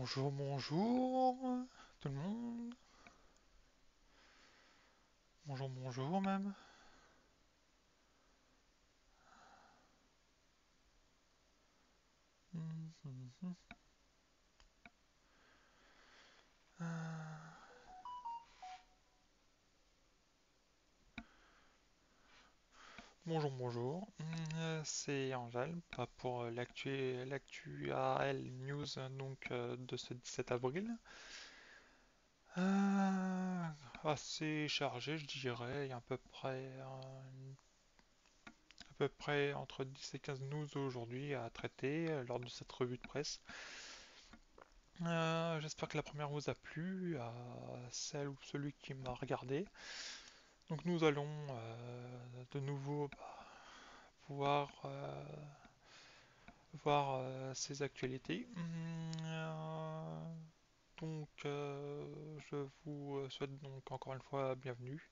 Bonjour, bonjour, tout le monde. Bonjour, bonjour même. Hum, hum, hum. Euh, Bonjour, bonjour. C'est Angèle, pas pour l'actu ARL News de ce 17 avril. Euh, Assez chargé, je dirais. Il y a à peu près entre 10 et 15 news aujourd'hui à traiter lors de cette revue de presse. J'espère que la première vous a plu, à celle ou celui qui m'a regardé. Donc nous allons de nouveau pouvoir voir ces actualités. Je vous souhaite donc encore une fois bienvenue.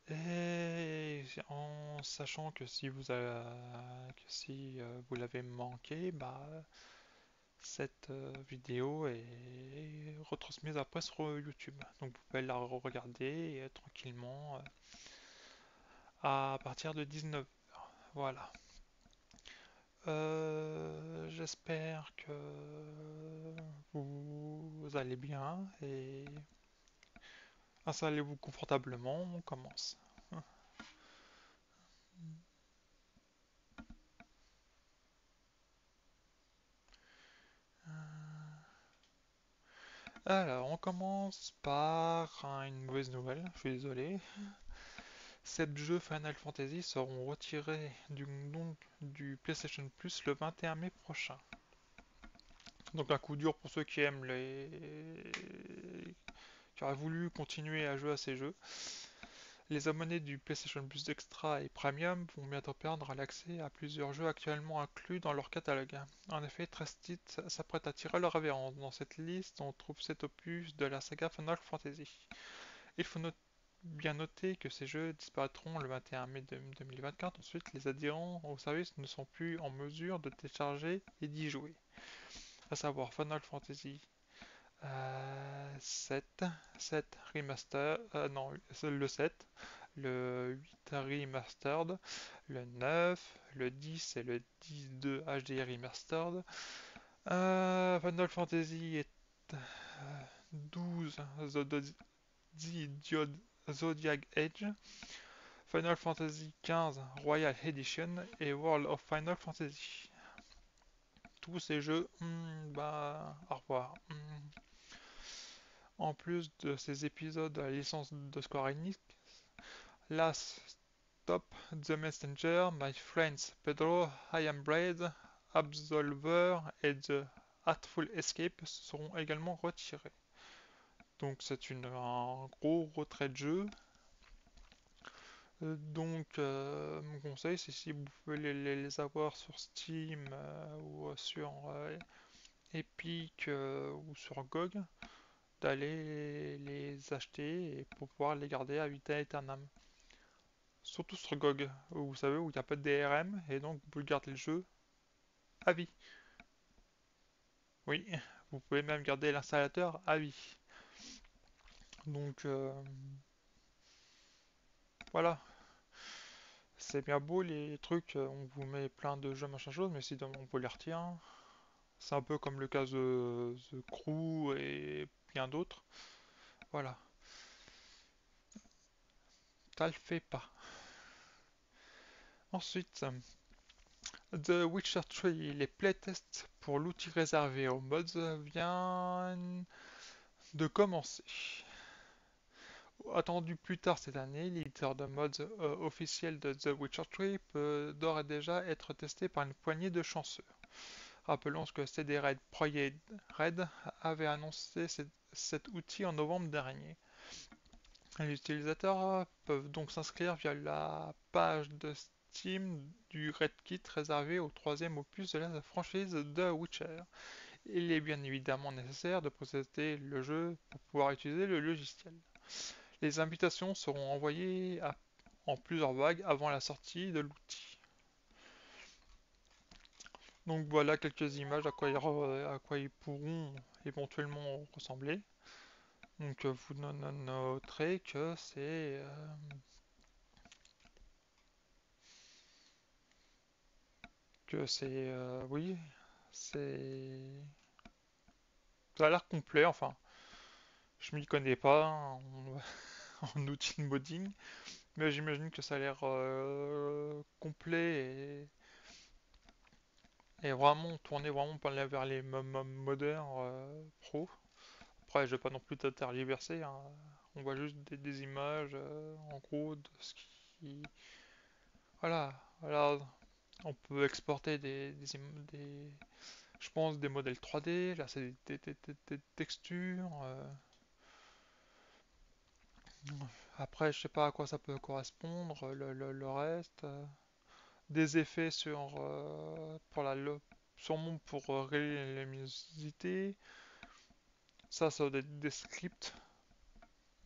Et en sachant que si vous l'avez manqué, cette vidéo est retransmise après sur YouTube. Donc vous pouvez la regarder tranquillement à partir de 19h. Voilà. J'espère que vous allez bien et installez-vous confortablement, on commence. Alors, on commence par une mauvaise nouvelle, je suis désolé. 7 jeux Final Fantasy seront retirés du PlayStation Plus le 21 mai prochain. Donc un coup dur pour ceux qui auraient voulu continuer à jouer à ces jeux. Les abonnés du PlayStation Plus Extra et Premium vont bientôt perdre l'accès à plusieurs jeux actuellement inclus dans leur catalogue. En effet, 13 titres s'apprêtent à tirer leur révérence. Dans cette liste, on trouve 7 opus de la saga Final Fantasy. Il faut bien noter que ces jeux disparaîtront le 21 mai 2024. Ensuite, les adhérents au service ne sont plus en mesure de télécharger et d'y jouer. À savoir Final Fantasy 7, 7 Remaster, non, c'est le 7, le 8 Remastered, le 9, le 10 et le 10-2 HD Remastered. Final Fantasy est 12 Zodiac Age, Final Fantasy 15 Royal Edition et World of Final Fantasy. Tous ces jeux, au revoir. En plus de ces épisodes à la licence de Square Enix, Last Stop, The Messenger, My Friends Pedro, I Am Braid, Absolver et The Artful Escape seront également retirés. Donc c'est un gros retrait de jeu. Mon conseil, c'est si vous pouvez les avoir sur Steam ou sur Epic ou sur GOG, d'aller les acheter et pour pouvoir les garder à vita aeternam. Surtout sur GOG, où vous savez, où il n'y a pas de DRM, et donc vous pouvez garder le jeu à vie. Oui, vous pouvez même garder l'installateur à vie. Donc voilà, c'est bien beau les trucs, on vous met plein de jeux machin chose, mais si on peut les retirer, c'est un peu comme le cas de The Crew et bien d'autres. Voilà, ça le fait pas. Ensuite, The Witcher 3, les playtests pour l'outil réservé aux mods viennent de commencer. Attendu plus tard cette année, l'éditeur de mods officiel de The Witcher 3 peut d'ores et déjà être testé par une poignée de chanceux. Rappelons que CD Projekt Red avait annoncé cet outil en novembre dernier. Les utilisateurs peuvent donc s'inscrire via la page de Steam du Red Kit réservé au troisième opus de la franchise The Witcher. Il est bien évidemment nécessaire de posséder le jeu pour pouvoir utiliser le logiciel. Les invitations seront envoyées en plusieurs vagues avant la sortie de l'outil. Donc voilà quelques images à quoi ils pourront éventuellement ressembler. Donc vous noterez oui, c'est ça a l'air complet. Enfin, je m'y connais pas en outils de modding, mais j'imagine que ça a l'air complet et vraiment tourné vraiment vers les modeurs pro. Après, je vais pas non plus tergiverser, hein. On voit juste des images en gros de ce qui. Voilà, voilà. On peut exporter je pense, des modèles 3D. Là, c'est des textures. Après, je sais pas à quoi ça peut correspondre. Le reste. Des effets sûrement pour régler la luminosité. Ça doit être des scripts,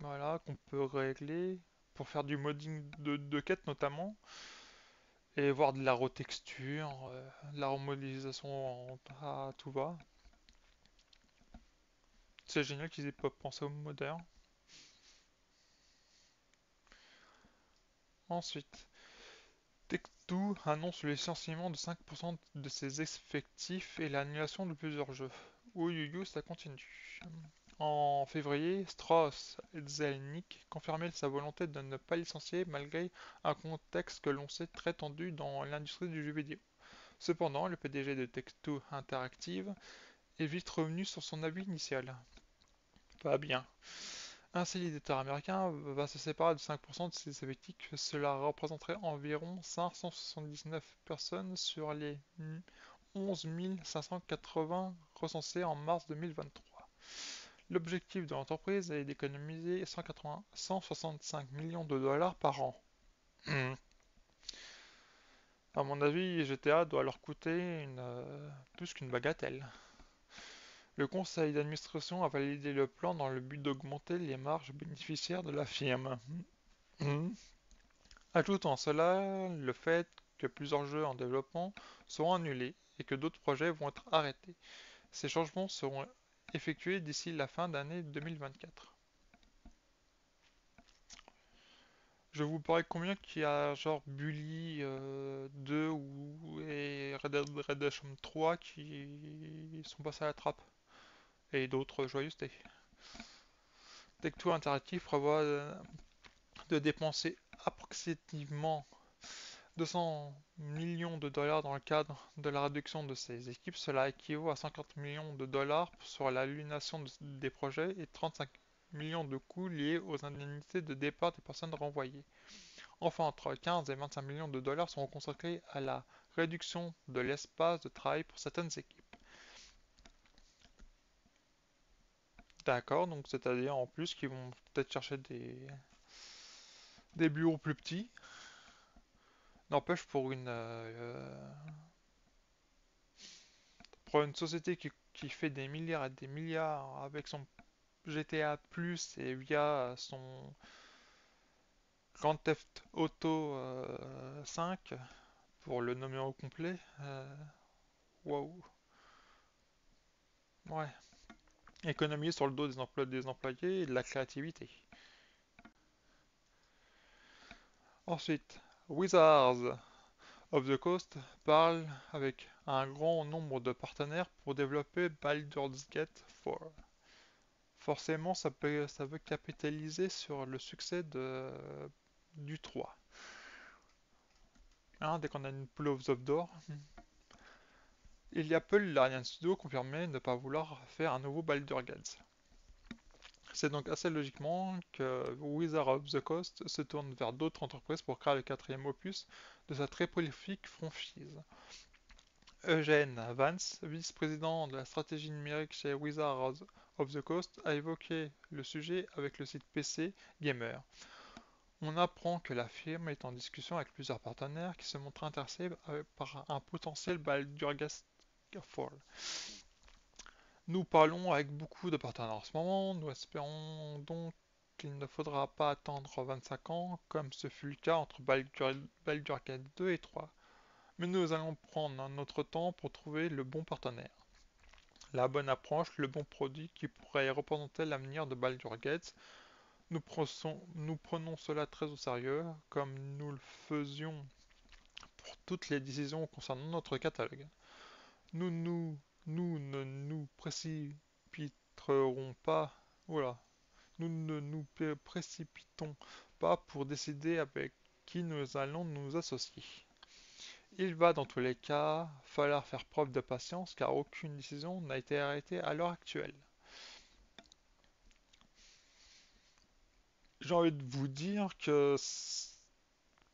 voilà, qu'on peut régler pour faire du modding de quête notamment, et voir de la retexture, de la remodélisation à tout va. C'est génial qu'ils aient pas pensé au modder. Ensuite, Take-Two annonce le licenciement de 5% de ses effectifs et l'annulation de plusieurs jeux. Ouh, ça continue. En février, Strauss Zelnick confirmait sa volonté de ne pas licencier malgré un contexte que l'on sait très tendu dans l'industrie du jeu vidéo. Cependant, le PDG de Take-Two Interactive est vite revenu sur son avis initial. Pas bien. Ainsi, l'éditeur américain va se séparer de 5% de ses effectifs. Cela représenterait environ 579 personnes sur les 11 580 recensés en mars 2023. L'objectif de l'entreprise est d'économiser 165 millions de dollars par an. À mon avis, GTA doit leur coûter plus qu'une bagatelle. Le conseil d'administration a validé le plan dans le but d'augmenter les marges bénéficiaires de la firme. Ajoutons à cela le fait que plusieurs jeux en développement seront annulés et que d'autres projets vont être arrêtés. Ces changements seront effectués d'ici la fin d'année 2024. Je vous parie combien qu'il y a genre Bully 2 et Red Dead Redemption 3 qui sont passés à la trappe et d'autres joyeusetés. Tech2 Interactive prévoit de dépenser approximativement 200 millions de dollars dans le cadre de la réduction de ses équipes. Cela équivaut à 50 millions de dollars sur l'annulation des projets et 35 millions de coûts liés aux indemnités de départ des personnes renvoyées. Enfin, entre 15 et 25 millions de dollars seront consacrés à la réduction de l'espace de travail pour certaines équipes. D'accord, donc c'est-à-dire en plus qu'ils vont peut-être chercher des bureaux plus petits. N'empêche, pour une société qui fait des milliards et des milliards avec son GTA Plus et via son Grand Theft Auto 5, pour le nommer au complet, waouh, ouais. Économiser sur le dos des employés et de la créativité. Ensuite, Wizards of the Coast parle avec un grand nombre de partenaires pour développer Baldur's Gate 4. Forcément, ça veut capitaliser sur le succès du 3. Hein, dès qu'on a une pool of the door. Il y a peu l'Ariane Studio confirmé ne pas vouloir faire un nouveau Baldur's Gate. C'est donc assez logiquement que Wizard of the Coast se tourne vers d'autres entreprises pour créer le quatrième opus de sa très prolifique franchise. Eugene Vance, vice-président de la stratégie numérique chez Wizard of the Coast, a évoqué le sujet avec le site PC Gamer. On apprend que la firme est en discussion avec plusieurs partenaires qui se montrent intéressés par un potentiel Baldur's Gate 4. Nous parlons avec beaucoup de partenaires en ce moment, nous espérons donc qu'il ne faudra pas attendre 25 ans comme ce fut le cas entre Baldur's Gate 2 et 3. Mais nous allons prendre notre temps pour trouver le bon partenaire, la bonne approche, le bon produit qui pourrait représenter l'avenir de Baldur's Gate. Nous prenons cela très au sérieux, comme nous le faisions pour toutes les décisions concernant notre catalogue. Nous, nous, nous ne nous précipiterons pas. Voilà. Nous ne nous précipitons pas pour décider avec qui nous allons nous associer. Il va dans tous les cas falloir faire preuve de patience car aucune décision n'a été arrêtée à l'heure actuelle. J'ai envie de vous dire que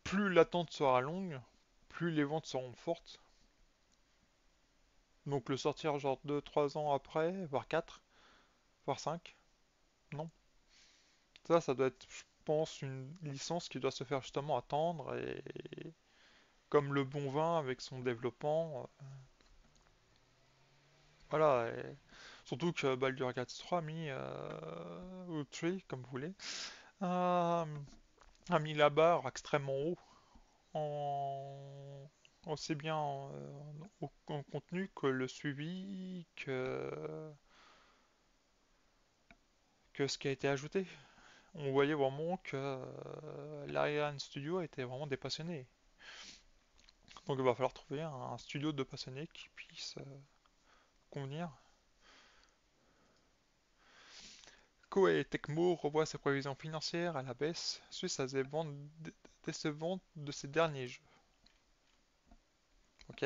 plus l'attente sera longue, plus les ventes seront fortes. Donc le sortir genre 2-3 ans après, voire 4, voire 5, non. Ça doit être, je pense, une licence qui doit se faire justement attendre et comme le bon vin avec son développement, voilà. Surtout que Baldur's Gate 3 a mis, ou 3 comme vous voulez, a, a mis la barre extrêmement haut en aussi bien en contenu que le suivi que ce qui a été ajouté. On voyait vraiment que l'Ariane Studio était vraiment des passionnés. Donc il va falloir trouver un studio de passionnés qui puisse convenir. Koei Tecmo revoit ses prévisions financières à la baisse suite à des ventes décevantes de ses derniers jeux. Ok.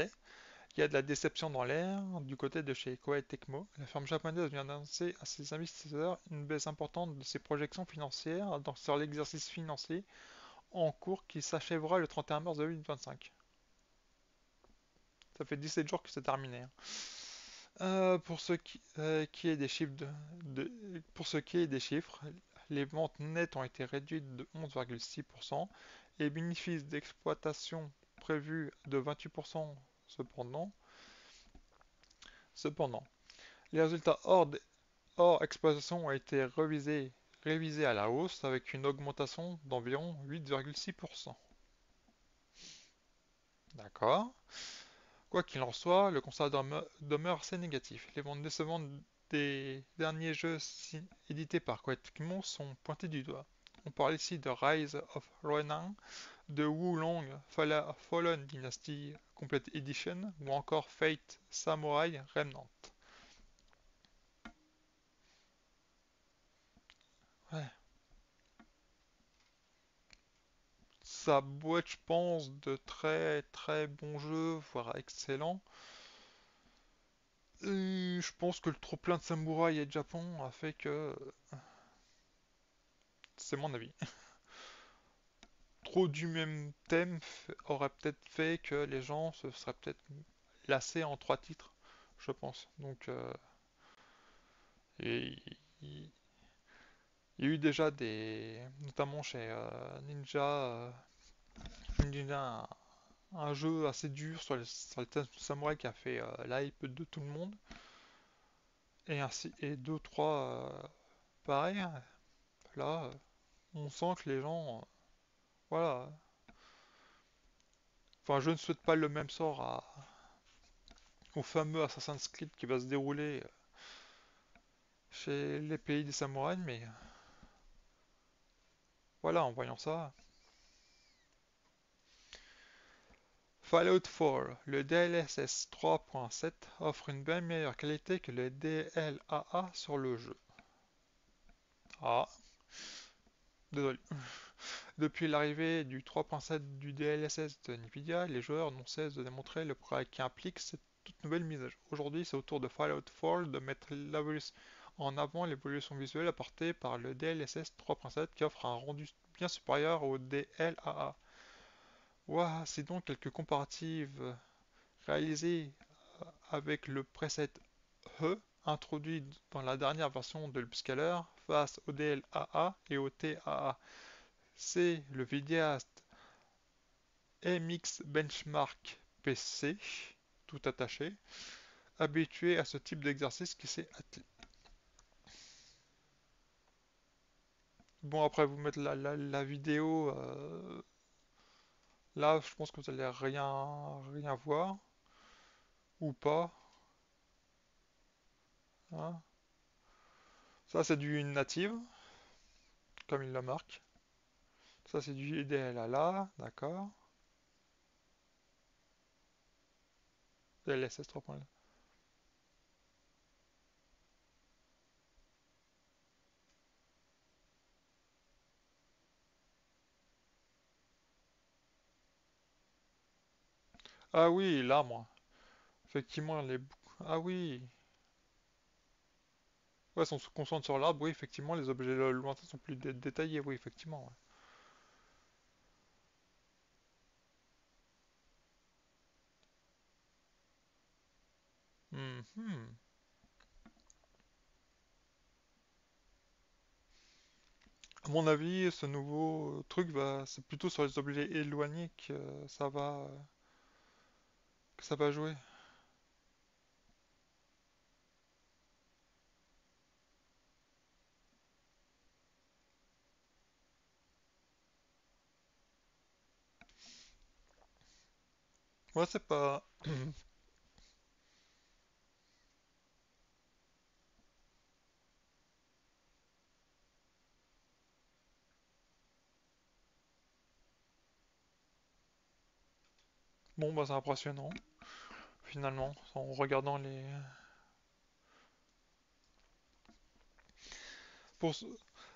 Il y a de la déception dans l'air du côté de chez Koei Tecmo. La firme japonaise vient d'annoncer à ses investisseurs une baisse importante de ses projections financières sur l'exercice financier en cours qui s'achèvera le 31 mars 2025. Ça fait 17 jours que c'est terminé, hein. Pour ce qui est des chiffres pour ce qui est des chiffres, les ventes nettes ont été réduites de 11,6% et les bénéfices d'exploitation prévus de 28% cependant. Cependant, les résultats hors exploitation ont été révisés à la hausse avec une augmentation d'environ 8,6%. D'accord. Quoi qu'il en soit, le constat demeure assez négatif. Les ventes décevantes des derniers jeux édités par Koei Tecmo sont pointées du doigt. On parle ici de Rise of Ronin, de Wulong Fallen Dynasty Complete Edition ou encore Fate Samurai Remnant. Ouais. Ça boîte, je pense, de très très bons jeux, voire excellents. Et je pense que le trop plein de samouraïs et de Japon a fait que... C'est mon avis. Trop du même thème aurait peut-être fait que les gens se seraient peut-être lassés en 3 titres, je pense. Donc, et il y a eu déjà notamment chez Ninja, un jeu assez dur sur le thème du samouraï qui a fait l'hype de tout le monde. Et ainsi, et deux, trois, pareil, hein. Là, on sent que les gens, voilà. Enfin, je ne souhaite pas le même sort au fameux Assassin's Creed qui va se dérouler chez les pays des samouraïs, mais voilà, en voyant ça. Fallout 4, le DLSS 3.7 offre une bien meilleure qualité que le DLAA sur le jeu. Ah, désolé. Depuis l'arrivée du 3.7 du DLSS de Nvidia, les joueurs n'ont cesse de démontrer le progrès qui implique cette toute nouvelle mise à jour. Aujourd'hui, c'est au tour de Fallout 4 de mettre en avant l'évolution visuelle apportée par le DLSS 3.7 qui offre un rendu bien supérieur au DLAA. Voici donc quelques comparatives réalisées avec le preset E introduit dans la dernière version de l'Upscaler face au DLAA et au TAA. C'est le vidéaste MX Benchmark PC, tout attaché, habitué à ce type d'exercice qui s'est attelé. Bon, après, vous mettre la vidéo, Là, je pense que vous allez rien voir, ou pas, hein. Ça, c'est du native, comme il le marque. Ça, c'est du DLLA, d'accord. DLSS 3.0. Ah oui, là, moi. Effectivement, Ah oui. Ouais, si on se concentre sur l'arbre, oui, effectivement, les objets lointains sont plus détaillés, oui, effectivement, ouais. Mhm. À mon avis, ce nouveau truc c'est plutôt sur les objets éloignés que ça va jouer. Moi, c'est pas. Bon, bah, c'est impressionnant, finalement, en regardant les. Pour ce-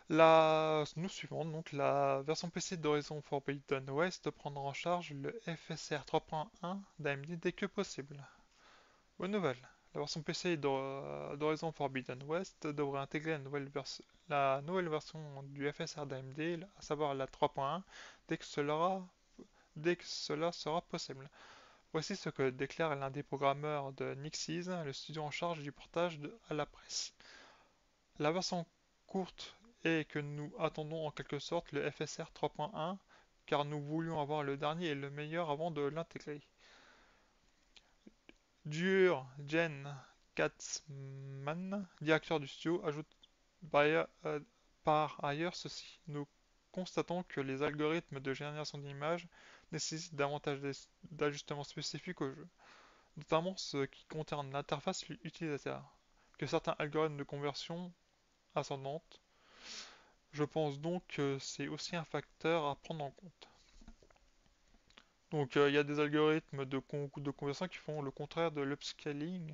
La news suivante, donc la version PC d'Horizon Forbidden West prendra en charge le FSR 3.1 d'AMD dès que possible. Bonne nouvelle, la version PC d'Horizon Forbidden West devrait intégrer la nouvelle version du FSR d'AMD, à savoir la 3.1, dès que cela sera possible. Voici ce que déclare l'un des programmeurs de Nixis, le studio en charge du portage à la presse. La version courte est que nous attendons en quelque sorte le FSR 3.1 car nous voulions avoir le dernier et le meilleur avant de l'intégrer. Dur Jen Katzman, directeur du studio, ajoute par ailleurs ceci. Nous constatons que les algorithmes de génération d'images nécessitent davantage d'ajustements spécifiques au jeu, notamment ce qui concerne l'interface utilisateur, que certains algorithmes de conversion ascendante. Je pense donc que c'est aussi un facteur à prendre en compte. Donc il y a des algorithmes de conversion qui font le contraire de l'upscaling.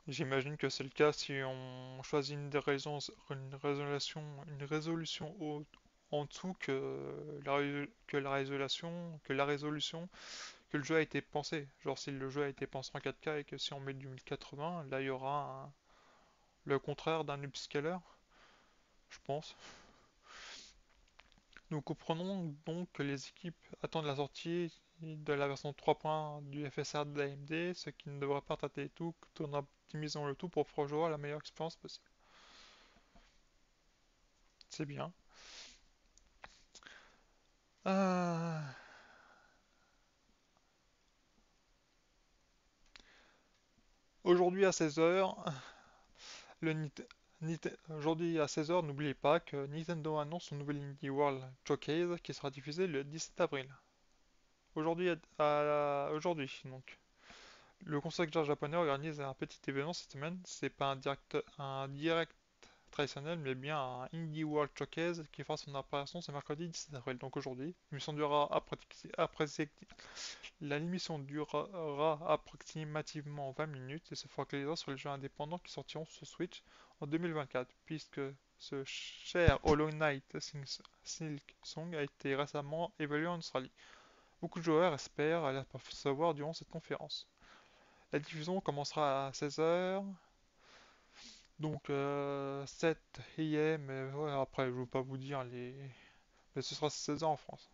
J'imagine que c'est le cas si on choisit une résolution en dessous que la résolution que le jeu a été pensé. Genre si le jeu a été pensé en 4K et que si on met du 1080, là il y aura le contraire d'un upscaler, je pense. Nous comprenons donc que les équipes attendent la sortie de la version 3.1 du FSR d'AMD, ce qui ne devrait pas tarder tout en optimisant le tout pour offrir au joueur la meilleure expérience possible. C'est bien. Euh, Aujourd'hui à 16h, aujourd'hui à 16h, n'oubliez pas que Nintendo annonce son nouvel Indie World Showcase qui sera diffusé le 17 avril. Aujourd'hui donc. Le constructeur japonais organise un petit événement cette semaine. C'est pas un direct traditionnel, mais bien un Indie World Showcase qui fera son apparition ce mercredi 17 avril, donc aujourd'hui. L'émission durera approximativement 20 minutes et se focalisera sur les jeux indépendants qui sortiront sur Switch en 2024, puisque ce cher Hollow Knight Silk Song a été récemment évalué en Australie. Beaucoup de joueurs espèrent l'apercevoir durant cette conférence. La diffusion commencera à 16h, donc 7 AM, ouais, après je ne veux pas vous dire les. Mais ce sera 16h en France.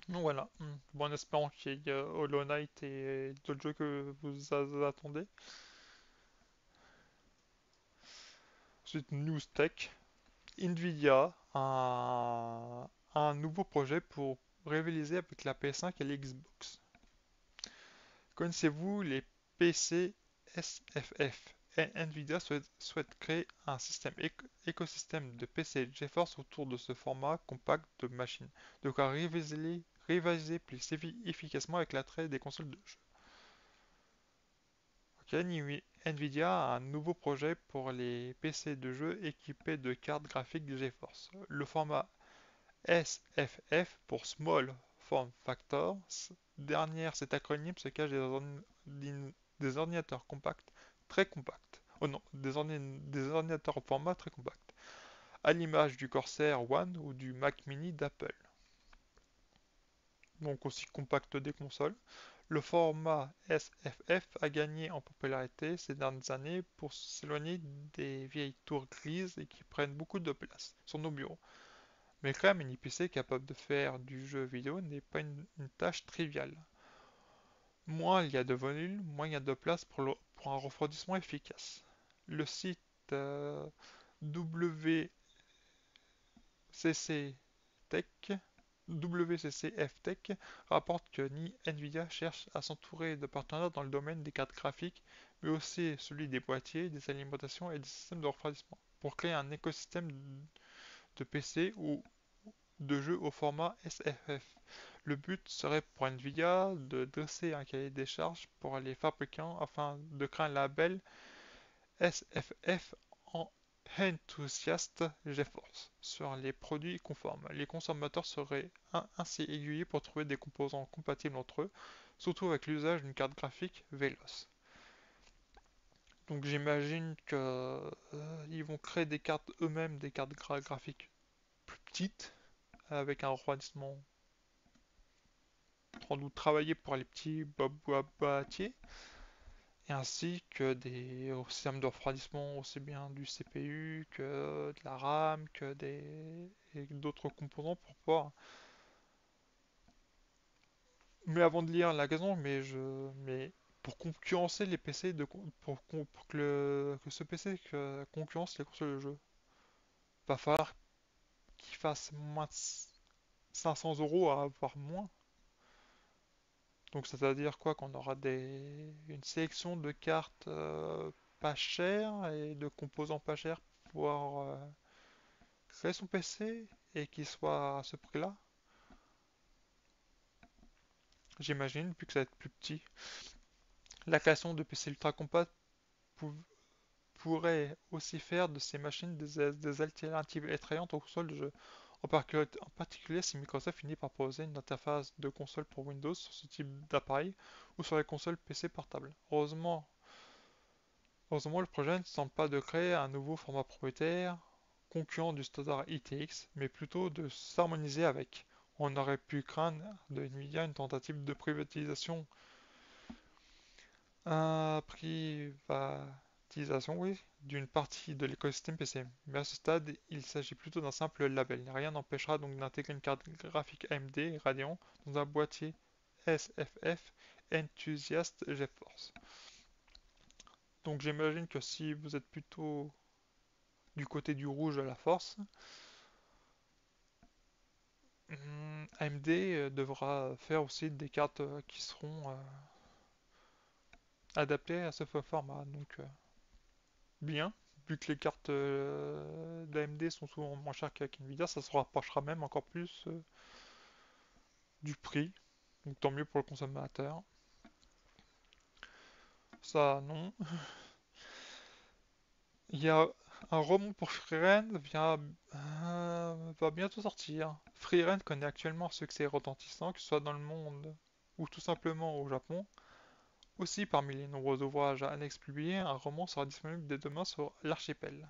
Donc voilà, bon, en espérant qu'il y ait Hollow Knight et d'autres jeux que vous attendez. Ensuite, News Tech. Nvidia a un nouveau projet pour rivaliser avec la PS5 et l'Xbox. Connaissez-vous les PC SFF? Nvidia souhaite créer un écosystème de PC GeForce autour de ce format compact de machine, de quoi rivaliser plus efficacement avec l'attrait des consoles de jeux. Ok, Nvidia a un nouveau projet pour les PC de jeux équipés de cartes graphiques GeForce. Le format SFF pour Small Form Factor. Derrière cet acronyme se cachent des ordinateurs compacts, très compacts. Oh non, des ordinateurs au format très compact, à l'image du Corsair One ou du Mac Mini d'Apple. Donc aussi compact des consoles. Le format SFF a gagné en popularité ces dernières années pour s'éloigner des vieilles tours grises et qui prennent beaucoup de place sur nos bureaux. Mais créer un mini PC capable de faire du jeu vidéo n'est pas une tâche triviale. Moins il y a de volume, moins il y a de place pour un refroidissement efficace. Le site WCC Tech, WCCF Tech rapporte que Nvidia cherche à s'entourer de partenaires dans le domaine des cartes graphiques, mais aussi celui des boîtiers, des alimentations et des systèmes de refroidissement, pour créer un écosystème de PC ou de jeux au format SFF. Le but serait pour Nvidia de dresser un cahier des charges pour les fabricants afin de créer un label SFF en Enthusiast GeForce sur les produits conformes. Les consommateurs seraient ainsi aiguillés pour trouver des composants compatibles entre eux, surtout avec l'usage d'une carte graphique véloce. Donc j'imagine que ils vont créer des cartes eux-mêmes, des cartes graphiques plus petites, avec un refroidissement sans doute travailler pour les petits boîtiers, et ainsi que des systèmes de refroidissement aussi bien du CPU que de la RAM, que et d'autres composants pour pouvoir. Mais avant de lire la raison, mais pour concurrencer les PC pour que ce PC concurrence les consoles de jeu, va falloir qu'il fasse moins de 500 euros à avoir moins. Donc c'est-à-dire quoi qu'on aura une sélection de cartes pas chères et de composants pas chers pour pouvoir créer son PC et qu'il soit à ce prix-là. J'imagine, vu que ça va être plus petit. La création de PC ultra compacts pou- pourrait aussi faire de ces machines des alternatives effrayantes aux consoles de jeu. En particulier si Microsoft finit par proposer une interface de console pour Windows sur ce type d'appareil ou sur les consoles PC portables. Heureusement, le projet ne semble pas de créer un nouveau format propriétaire, concurrent du standard ITX, mais plutôt de s'harmoniser avec. On aurait pu craindre de Nvidia une tentative de privatisation, oui, d'une partie de l'écosystème PC. Mais à ce stade, il s'agit plutôt d'un simple label. Rien n'empêchera donc d'intégrer une carte graphique AMD Radeon dans un boîtier SFF Enthusiast GeForce. Donc j'imagine que si vous êtes plutôt du côté du rouge à la force, AMD devra faire aussi des cartes qui seront adaptées à ce format. Donc bien, vu que les cartes d'AMD sont souvent moins chères qu'avec Nvidia, ça se rapprochera même encore plus du prix. Donc tant mieux pour le consommateur. Ça non. Il y a un roman pour Freeren va bientôt sortir. Freeren connaît actuellement un succès retentissant, que ce soit dans le monde ou tout simplement au Japon. Aussi, parmi les nombreux ouvrages annexes publiés, un roman sera disponible dès demain sur l'archipel.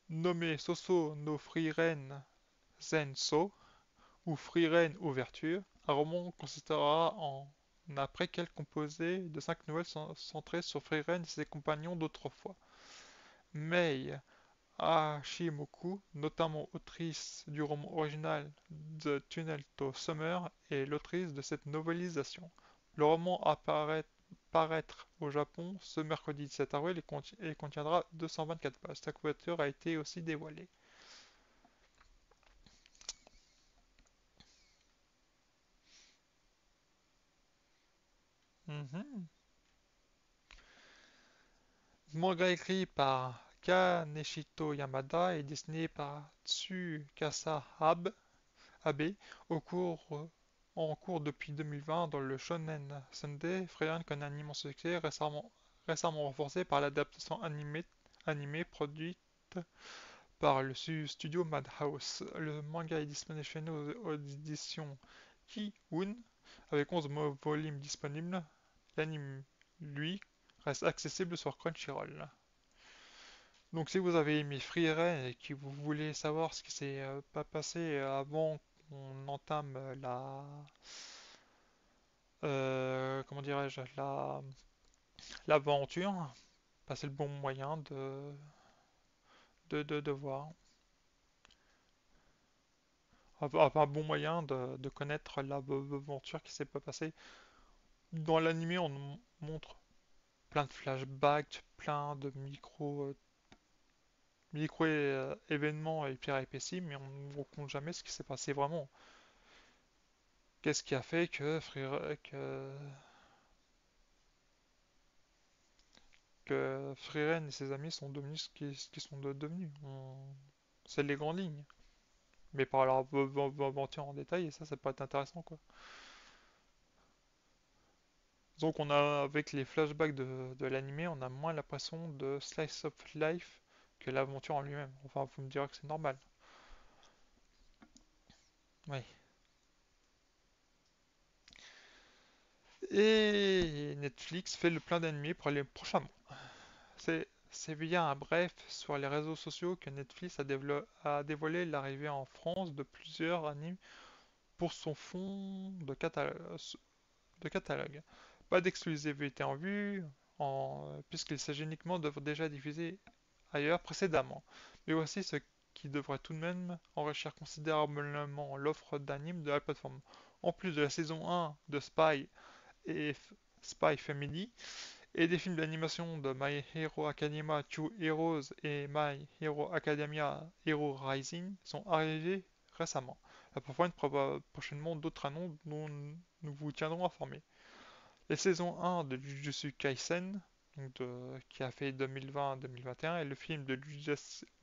Nommé Soso no Frieren Zenso, ou Frieren Ouverture, un roman consistera en un préquel composé de 5 nouvelles centrées sur Frieren et ses compagnons d'autrefois. Mei Hashimoku, notamment autrice du roman original The Tunnel to Summer, est l'autrice de cette novélisation. Le roman paraître au Japon ce mercredi 17 avril et contiendra 224 pages. Sa couverture a été aussi dévoilée. Mhm. Manga écrit par Kaneshito Yamada et dessiné par Tsukasa Abe en cours depuis 2020 dans le Shonen Sunday. Frieren connaît un immense succès récemment renforcé par l'adaptation animée produite par le studio Madhouse. Le manga est disponible chez nous aux éditions Ki-Un avec 11 volumes disponibles. L'anime, lui, reste accessible sur Crunchyroll. Donc si vous avez aimé Frieren et que vous voulez savoir ce qui s'est pas passé avant qu'on entame comment dirais-je, l'aventure, bah, c'est le bon moyen de voir. Un bon moyen de connaître l'aventure qui s'est pas passée. Dans l'animé, on nous montre plein de flashbacks, plein de micro événements et péripéties, mais on ne raconte jamais ce qui s'est passé vraiment. Qu'est-ce qui a fait que Frieren et ses amis sont devenus ce qu'ils sont devenus. C'est les grandes lignes. Mais par leur aventure en détail, et ça, ça peut être intéressant, quoi. Donc on a, avec les flashbacks de l'animé, on a moins l'impression de slice of life que l'aventure en lui-même. Enfin, vous me direz que c'est normal. Oui. Et Netflix fait le plein d'animés pour les prochains mois. C'est via un bref sur les réseaux sociaux que Netflix a dévoilé l'arrivée en France de plusieurs animes pour son fond de catalogue. Pas d'exclusivité en vue, puisqu'il s'agit uniquement d'œuvres déjà diffusées ailleurs précédemment, mais voici ce qui devrait tout de même enrichir considérablement l'offre d'animes de la plateforme. En plus de la saison 1 de et Spy Family et des films d'animation de My Hero Academia 2 Heroes et My Hero Academia Hero Rising sont arrivés récemment. La plateforme prévoit prochainement d'autres annonces dont nous vous tiendrons informés. Les saisons 1 de Jujutsu Kaisen, qui a fait 2020-2021, et le film de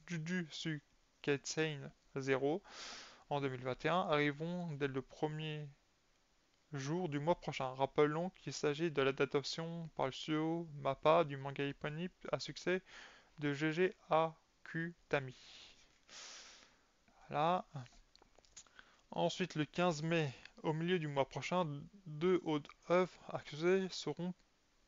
Jujutsu Kaisen 0 en 2021 arriveront dès le premier jour du mois prochain. Rappelons qu'il s'agit de l'adaptation par le studio MAPPA du manga éponyme à succès de GG Akutami. Voilà. Ensuite, le 15 mai, au milieu du mois prochain, deux autres œuvres accusées seront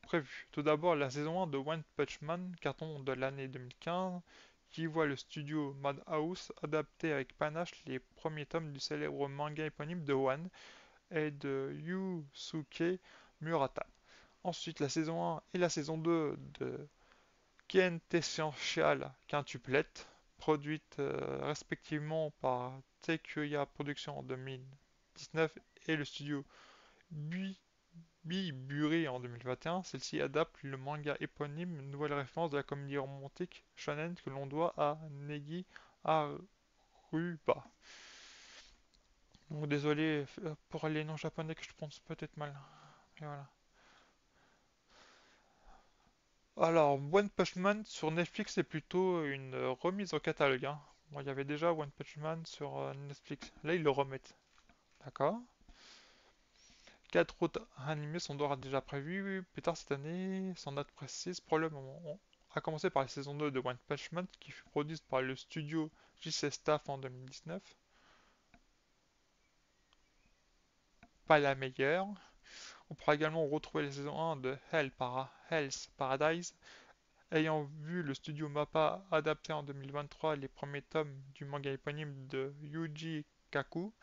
prévues. Tout d'abord, la saison 1 de One Punch Man, carton de l'année 2015, qui voit le studio Madhouse adapter avec panache les premiers tomes du célèbre manga éponyme de One et de Yusuke Murata. Ensuite, la saison 1 et la saison 2 de Quintessential Quintuplet, produites respectivement par Takuya Productions en 2019 et le studio Biburi en 2021. Celle-ci adapte le manga éponyme, une nouvelle référence de la comédie romantique shonen que l'on doit à Negi Aruba. Donc désolé pour les noms japonais que je prononce peut-être mal. Et voilà. Alors, One Punch Man sur Netflix, c'est plutôt une remise au catalogue, hein. Bon, il y avait déjà One Punch Man sur Netflix. Là, ils le remettent. D'accord. Quatre autres animés sont d'ores et déjà prévus plus tard cette année, sans date précise pour le moment. On a commencé par la saison 2 de One Punch Man, qui fut produite par le studio JC Staff en 2019. Pas la meilleure. On pourra également retrouver la saison 1 de Hell's Paradise, ayant vu le studio MAPPA adapter en 2023 les premiers tomes du manga éponyme de Yuji Kaku,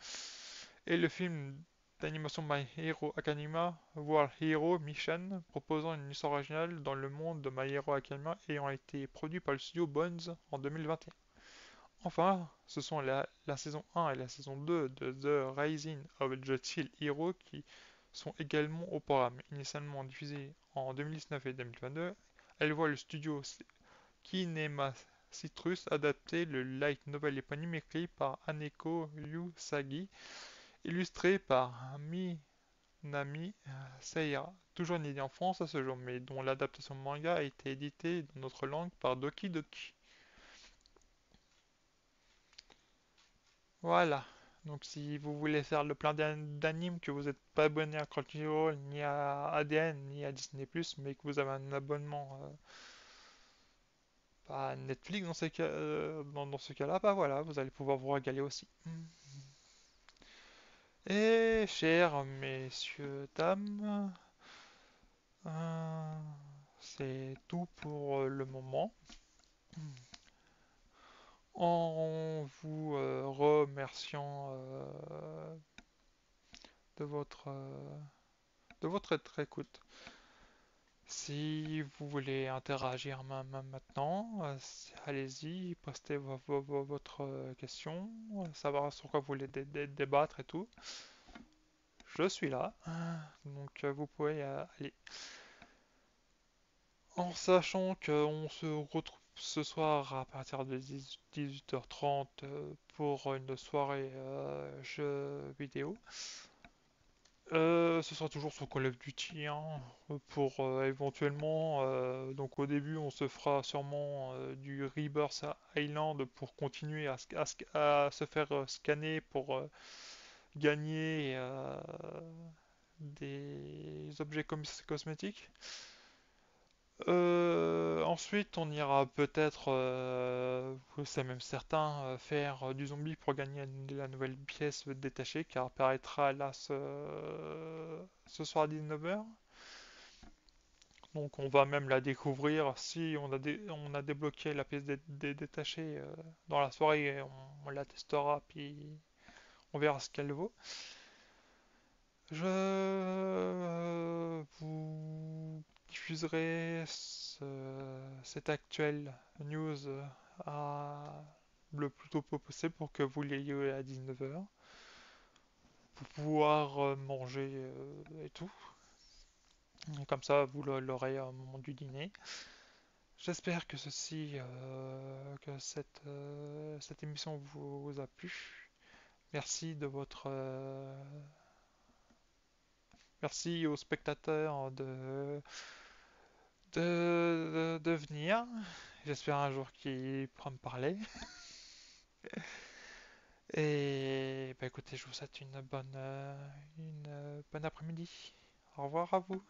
et le film d'animation My Hero Academia World Hero Mission, proposant une histoire originale dans le monde de My Hero Academia ayant été produit par le studio Bones en 2021. Enfin, ce sont la saison 1 et la saison 2 de The Rising of the Chill Hero qui sont également au programme. Initialement diffusées en 2019 et 2022, elles voient le studio Kinema Citrus adapter le light novel éponyme écrit par Aneko Yusagi, illustré par Nami Seiya, toujours inédit en France à ce jour, mais dont l'adaptation manga a été éditée dans notre langue par Doki Doki. Voilà. Donc si vous voulez faire le plein d'animes, que vous n'êtes pas abonné à Crunchyroll, ni à ADN, ni à Disney+, mais que vous avez un abonnement à Netflix dans ces cas, dans ce cas-là, bah voilà, vous allez pouvoir vous régaler aussi. Et chers messieurs, dames, euh, c'est tout pour le moment. En vous remerciant de de votre écoute. Si vous voulez interagir maintenant, allez-y, postez votre question, savoir sur quoi vous voulez débattre et tout. Je suis là, donc vous pouvez aller. En sachant qu'on se retrouve ce soir à partir de 18h30 pour une soirée jeux vidéo. Ce sera toujours sur Call of Duty, hein, pour éventuellement. Donc au début, on se fera sûrement du Rebirth Island pour continuer à se faire scanner pour gagner des objets cosmétiques. Ensuite, on ira peut-être, c'est même certain, faire du zombie pour gagner la nouvelle pièce détachée qui apparaîtra là ce soir à 19h. Donc on va même la découvrir si on a débloqué la pièce détachée dans la soirée, on la testera puis on verra ce qu'elle vaut. Je vous diffuserai cette actuelle news à le plus tôt possible pour que vous l'ayez à 19h pour pouvoir manger et tout. Et comme ça, vous l'aurez au moment du dîner. J'espère que cette émission vous a plu. Merci de votre, merci aux spectateurs de venir. J'espère un jour qu'il pourra me parler. Et bah écoutez, je vous souhaite une bonne après-midi. Au revoir à vous.